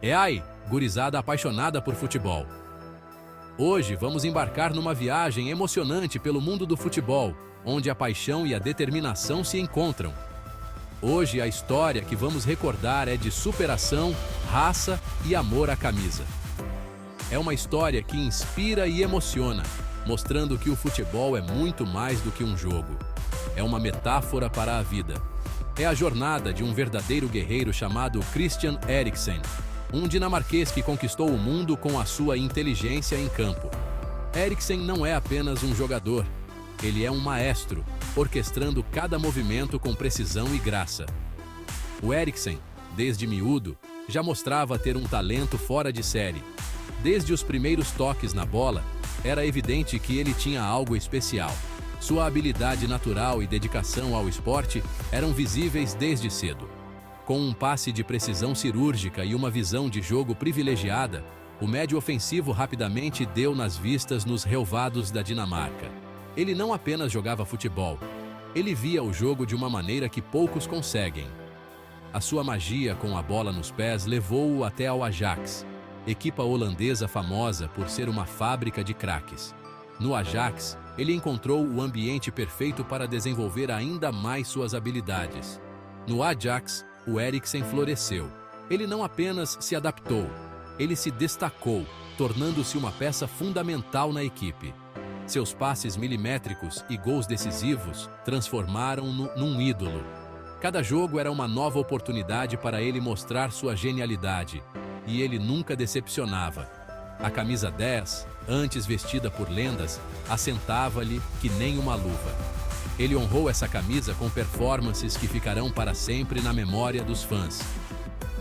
É aí, gurizada apaixonada por futebol. Hoje vamos embarcar numa viagem emocionante pelo mundo do futebol, onde a paixão e a determinação se encontram. Hoje a história que vamos recordar é de superação, raça e amor à camisa. É uma história que inspira e emociona, mostrando que o futebol é muito mais do que um jogo. É uma metáfora para a vida. É a jornada de um verdadeiro guerreiro chamado Christian Eriksen, um dinamarquês que conquistou o mundo com a sua inteligência em campo. Eriksen não é apenas um jogador, ele é um maestro, orquestrando cada movimento com precisão e graça. O Eriksen, desde miúdo, já mostrava ter um talento fora de série. Desde os primeiros toques na bola, era evidente que ele tinha algo especial. Sua habilidade natural e dedicação ao esporte eram visíveis desde cedo. Com um passe de precisão cirúrgica e uma visão de jogo privilegiada, o médio ofensivo rapidamente deu nas vistas nos relvados da Dinamarca. Ele não apenas jogava futebol, ele via o jogo de uma maneira que poucos conseguem. A sua magia com a bola nos pés levou-o até ao Ajax, equipa holandesa famosa por ser uma fábrica de craques. No Ajax, ele encontrou o ambiente perfeito para desenvolver ainda mais suas habilidades. No Ajax, o Eriksen floresceu. Ele não apenas se adaptou, ele se destacou, tornando-se uma peça fundamental na equipe. Seus passes milimétricos e gols decisivos transformaram-no num ídolo. Cada jogo era uma nova oportunidade para ele mostrar sua genialidade, e ele nunca decepcionava. A camisa 10, antes vestida por lendas, assentava-lhe que nem uma luva. Ele honrou essa camisa com performances que ficarão para sempre na memória dos fãs.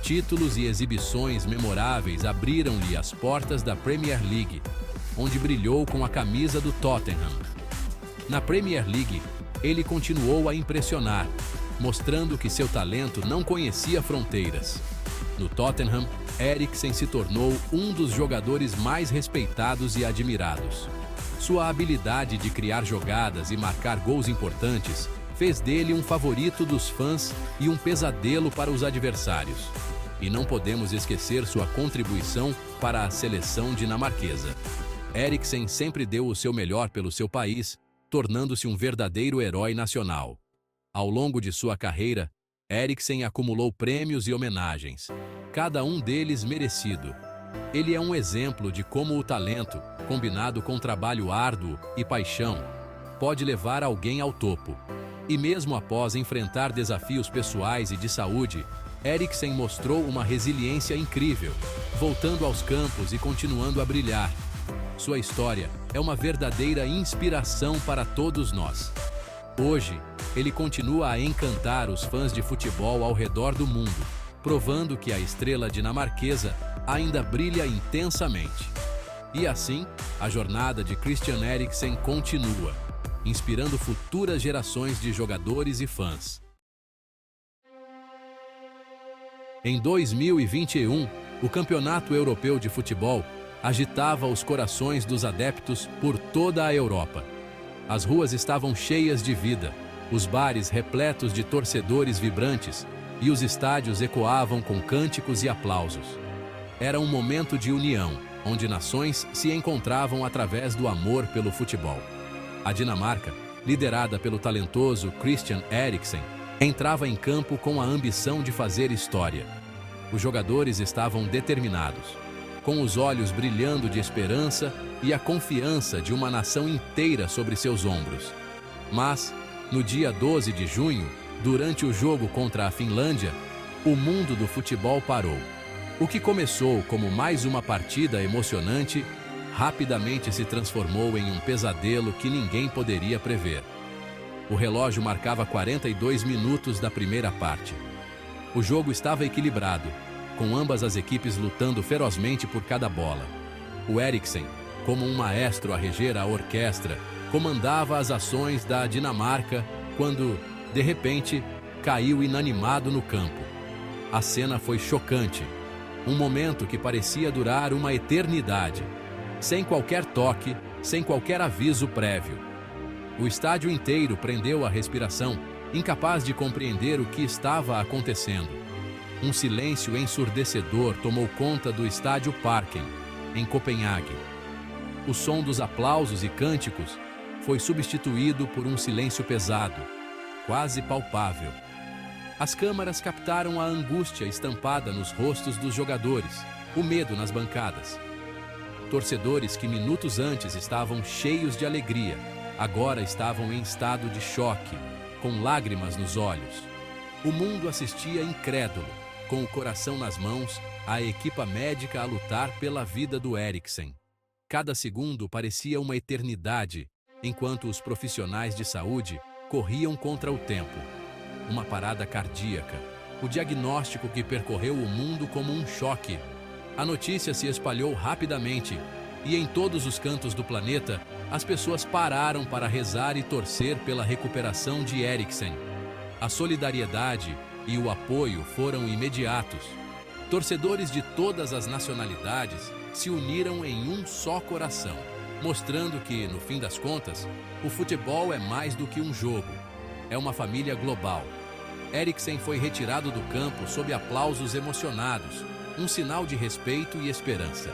Títulos e exibições memoráveis abriram-lhe as portas da Premier League, onde brilhou com a camisa do Tottenham. Na Premier League, ele continuou a impressionar, mostrando que seu talento não conhecia fronteiras. No Tottenham, Eriksen se tornou um dos jogadores mais respeitados e admirados. Sua habilidade de criar jogadas e marcar gols importantes fez dele um favorito dos fãs e um pesadelo para os adversários. E não podemos esquecer sua contribuição para a seleção dinamarquesa. Eriksen sempre deu o seu melhor pelo seu país, tornando-se um verdadeiro herói nacional. Ao longo de sua carreira, Eriksen acumulou prêmios e homenagens, cada um deles merecido. Ele é um exemplo de como o talento, combinado com trabalho árduo e paixão, pode levar alguém ao topo. E mesmo após enfrentar desafios pessoais e de saúde, Eriksen mostrou uma resiliência incrível, voltando aos campos e continuando a brilhar. Sua história é uma verdadeira inspiração para todos nós. Hoje, ele continua a encantar os fãs de futebol ao redor do mundo, provando que a estrela dinamarquesa ainda brilha intensamente. E assim, a jornada de Christian Eriksen continua, inspirando futuras gerações de jogadores e fãs. Em 2021, o Campeonato Europeu de Futebol agitava os corações dos adeptos por toda a Europa. As ruas estavam cheias de vida, os bares repletos de torcedores vibrantes e os estádios ecoavam com cânticos e aplausos. Era um momento de união, onde nações se encontravam através do amor pelo futebol. A Dinamarca, liderada pelo talentoso Christian Eriksen, entrava em campo com a ambição de fazer história. Os jogadores estavam determinados, com os olhos brilhando de esperança e a confiança de uma nação inteira sobre seus ombros. Mas, no dia 12 de junho, durante o jogo contra a Finlândia, o mundo do futebol parou. O que começou como mais uma partida emocionante, rapidamente se transformou em um pesadelo que ninguém poderia prever. O relógio marcava 42 minutos da primeira parte. O jogo estava equilibrado, com ambas as equipes lutando ferozmente por cada bola. O Eriksen, como um maestro a reger a orquestra, comandava as ações da Dinamarca quando, de repente, caiu inanimado no campo. A cena foi chocante. Um momento que parecia durar uma eternidade. Sem qualquer toque, sem qualquer aviso prévio. O estádio inteiro prendeu a respiração, incapaz de compreender o que estava acontecendo. Um silêncio ensurdecedor tomou conta do estádio Parken, em Copenhague. O som dos aplausos e cânticos foi substituído por um silêncio pesado, quase palpável. As câmaras captaram a angústia estampada nos rostos dos jogadores, o medo nas bancadas. Torcedores que minutos antes estavam cheios de alegria, agora estavam em estado de choque, com lágrimas nos olhos. O mundo assistia incrédulo, com o coração nas mãos, a equipa médica a lutar pela vida do Eriksen. Cada segundo parecia uma eternidade, enquanto os profissionais de saúde corriam contra o tempo. Uma parada cardíaca, o diagnóstico que percorreu o mundo como um choque. A notícia se espalhou rapidamente e em todos os cantos do planeta, as pessoas pararam para rezar e torcer pela recuperação de Eriksen. A solidariedade e o apoio foram imediatos. Torcedores de todas as nacionalidades se uniram em um só coração, mostrando que, no fim das contas, o futebol é mais do que um jogo. É uma família global. Eriksen foi retirado do campo sob aplausos emocionados, um sinal de respeito e esperança.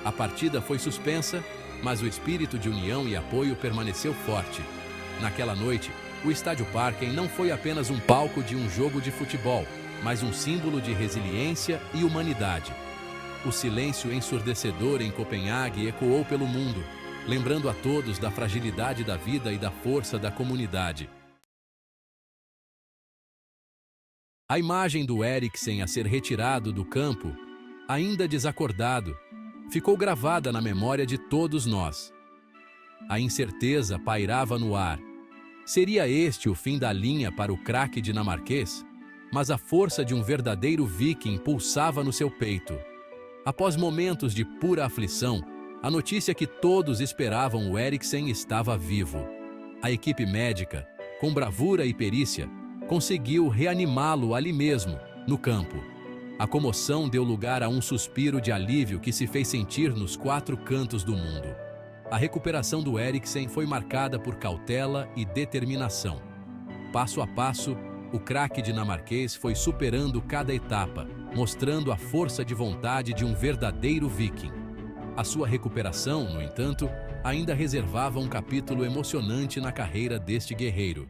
A partida foi suspensa, mas o espírito de união e apoio permaneceu forte. Naquela noite, o Estádio Parken não foi apenas um palco de um jogo de futebol, mas um símbolo de resiliência e humanidade. O silêncio ensurdecedor em Copenhague ecoou pelo mundo, lembrando a todos da fragilidade da vida e da força da comunidade. A imagem do Eriksen a ser retirado do campo, ainda desacordado, ficou gravada na memória de todos nós. A incerteza pairava no ar. Seria este o fim da linha para o craque dinamarquês? Mas a força de um verdadeiro viking pulsava no seu peito. Após momentos de pura aflição, a notícia que todos esperavam, o Eriksen estava vivo. A equipe médica, com bravura e perícia, conseguiu reanimá-lo ali mesmo, no campo. A comoção deu lugar a um suspiro de alívio que se fez sentir nos quatro cantos do mundo. A recuperação do Eriksen foi marcada por cautela e determinação. Passo a passo, o craque dinamarquês foi superando cada etapa, mostrando a força de vontade de um verdadeiro viking. A sua recuperação, no entanto, ainda reservava um capítulo emocionante na carreira deste guerreiro.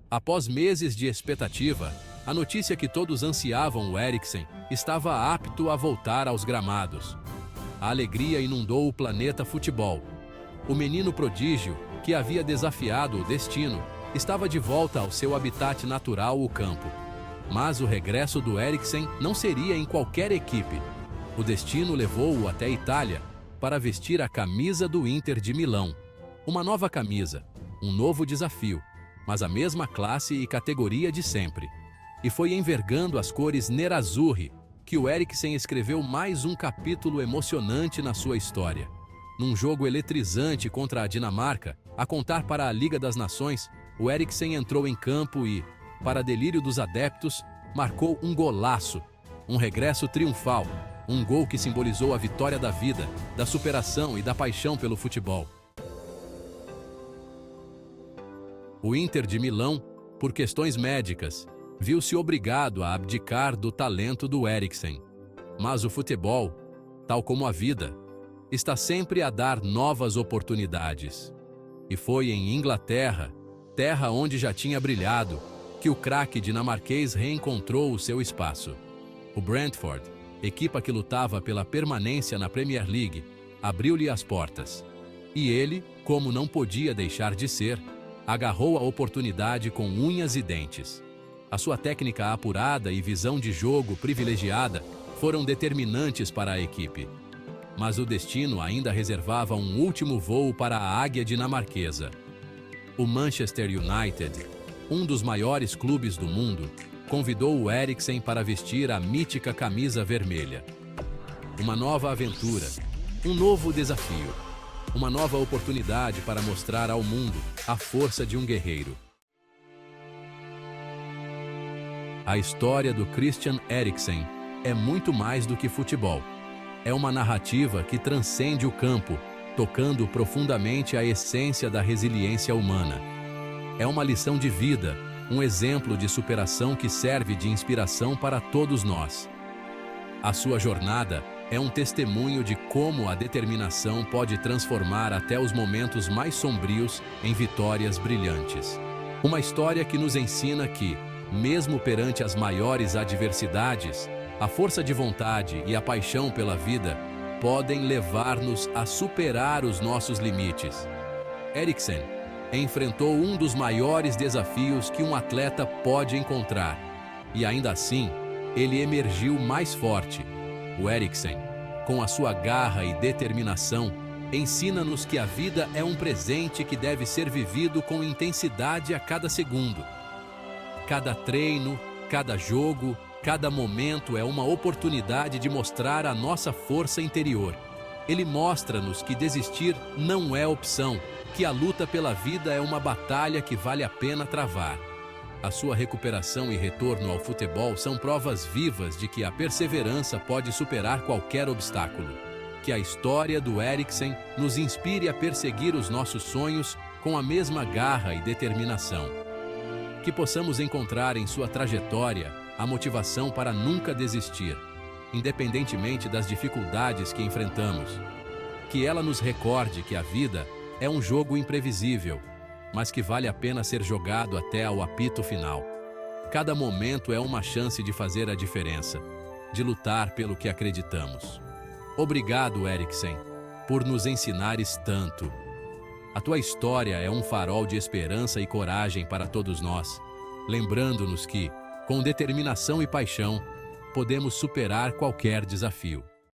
Após meses de expectativa, a notícia que todos ansiavam, o Eriksen estava apto a voltar aos gramados. A alegria inundou o planeta futebol. O menino prodígio, que havia desafiado o destino, estava de volta ao seu habitat natural, o campo. Mas o regresso do Eriksen não seria em qualquer equipe. O destino levou-o até a Itália para vestir a camisa do Inter de Milão. Uma nova camisa, um novo desafio, mas a mesma classe e categoria de sempre. E foi envergando as cores nerazzurri que o Eriksen escreveu mais um capítulo emocionante na sua história. Num jogo eletrizante contra a Dinamarca, a contar para a Liga das Nações, o Eriksen entrou em campo e, para delírio dos adeptos, marcou um golaço, um regresso triunfal, um gol que simbolizou a vitória da vida, da superação e da paixão pelo futebol. O Inter de Milão, por questões médicas, viu-se obrigado a abdicar do talento do Eriksen. Mas o futebol, tal como a vida, está sempre a dar novas oportunidades. E foi em Inglaterra, terra onde já tinha brilhado, que o craque dinamarquês reencontrou o seu espaço. O Brentford, equipa que lutava pela permanência na Premier League, abriu-lhe as portas. E ele, como não podia deixar de ser, agarrou a oportunidade com unhas e dentes. A sua técnica apurada e visão de jogo privilegiada foram determinantes para a equipe. Mas o destino ainda reservava um último voo para a águia dinamarquesa. O Manchester United, um dos maiores clubes do mundo, convidou o Eriksen para vestir a mítica camisa vermelha. Uma nova aventura, um novo desafio, uma nova oportunidade para mostrar ao mundo a força de um guerreiro. A história do Christian Eriksen é muito mais do que futebol. É uma narrativa que transcende o campo, tocando profundamente a essência da resiliência humana. É uma lição de vida, um exemplo de superação que serve de inspiração para todos nós. A sua jornada é um testemunho de como a determinação pode transformar até os momentos mais sombrios em vitórias brilhantes. Uma história que nos ensina que, mesmo perante as maiores adversidades, a força de vontade e a paixão pela vida podem levar-nos a superar os nossos limites. Eriksen enfrentou um dos maiores desafios que um atleta pode encontrar, e ainda assim, ele emergiu mais forte. O Eriksen, com a sua garra e determinação, ensina-nos que a vida é um presente que deve ser vivido com intensidade a cada segundo. Cada treino, cada jogo, cada momento é uma oportunidade de mostrar a nossa força interior. Ele mostra-nos que desistir não é opção, que a luta pela vida é uma batalha que vale a pena travar. A sua recuperação e retorno ao futebol são provas vivas de que a perseverança pode superar qualquer obstáculo. Que a história do Eriksen nos inspire a perseguir os nossos sonhos com a mesma garra e determinação. Que possamos encontrar em sua trajetória a motivação para nunca desistir, independentemente das dificuldades que enfrentamos. Que ela nos recorde que a vida é um jogo imprevisível, mas que vale a pena ser jogado até ao apito final. Cada momento é uma chance de fazer a diferença, de lutar pelo que acreditamos. Obrigado, Eriksen, por nos ensinares tanto. A tua história é um farol de esperança e coragem para todos nós, lembrando-nos que, com determinação e paixão, podemos superar qualquer desafio.